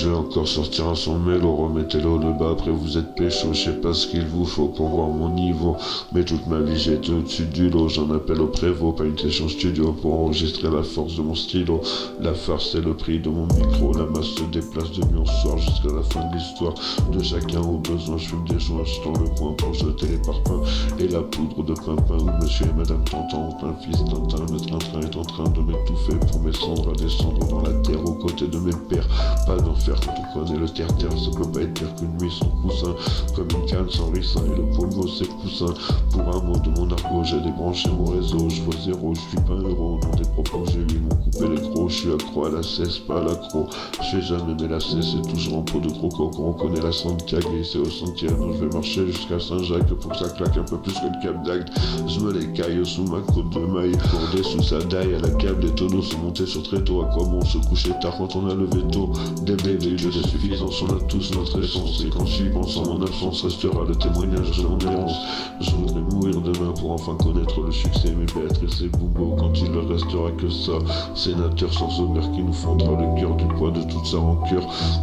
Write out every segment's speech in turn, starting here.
je vais encore sortir un son mélo, remettez-le le bas, après vous êtes pécho, je sais pas ce qu'il vous faut pour voir mon niveau. Mais toute ma vie j'étais au-dessus du lot, j'en appelle au prévôt, pas une session studio pour enregistrer la force de mon stylo. La farce c'est le prix de mon micro, la masse se déplace de nuit en soir jusqu'à la fin de l'histoire. De chacun au besoin, je fume des joints, je tends le poing pour jeter les parpaings et la poudre de pimpin. Où monsieur et madame Tantan, un fils Tintin, le train-train est en train de m'étouffer pour mes cendres à descendre dans la terre aux côtés de mes pères. Pas d'enfer quand on connaît le terre-terre, ça peut pas être pire qu'une nuit sans coussin, comme une canne sans ricin et le polvo c'est poussin. Pour un mot de mon argot, j'ai débranché mon réseau, je vois zéro, je suis pas un héros, dans des propos que j'ai eu, ils m'ont coupé les gros, je suis accro à la cesse, pas à l'accro. Je fais jamais mais la cesse, c'est toujours en peau de croco quand on connaît la Santiago, et c'est au sentier, donc je vais marcher jusqu'à Saint-Jacques pour que ça claque un peu plus que le Cap d'Agde. Je me les caille sous ma côte de maille, pour des sous sa daille à la câble, les tonneaux sont montés sur tréteau. À quoi bon se coucher tard quand on a levé tôt? Des bébés de suffisance, on a tous notre essence, et quand j'y pense en mon absence restera le témoignage de mon errance. Je voudrais mourir demain pour enfin connaître le succès, mais Béatrice et Boubo, quand il ne restera que ça, sénateur sans honneur qui nous fendra le cœur du poids de toute sa rancœur.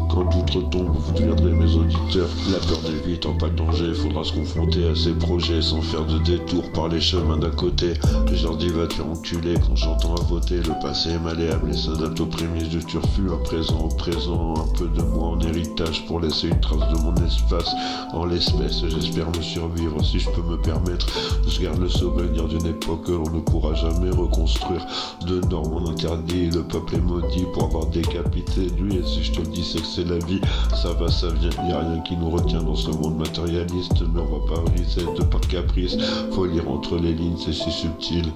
Quand d'outre-tombe, vous deviendrez mes auditeurs. La peur des vies étant pas de danger, faudra se confronter à ses projets sans faire de détour par les chemins d'à côté. Je leur dis va te faire enculer quand j'entends à voter. Le passé est malléable et s'adapte aux prémices du turfu. À présent, au présent, un peu de moi en héritage pour laisser une trace de mon espace. En l'espèce, j'espère me survivre si je peux me permettre. Je garde le souvenir d'une époque que l'on ne pourra jamais reconstruire. De normes on interdit, le peuple est maudit pour avoir décapité lui. Et si je te le dis c'est que c'est la vie, ça va, ça vient, y a rien qui nous retient dans ce monde matérialiste. Mais on va pas briser de par caprice, faut lire entre les lignes, c'est si subtil.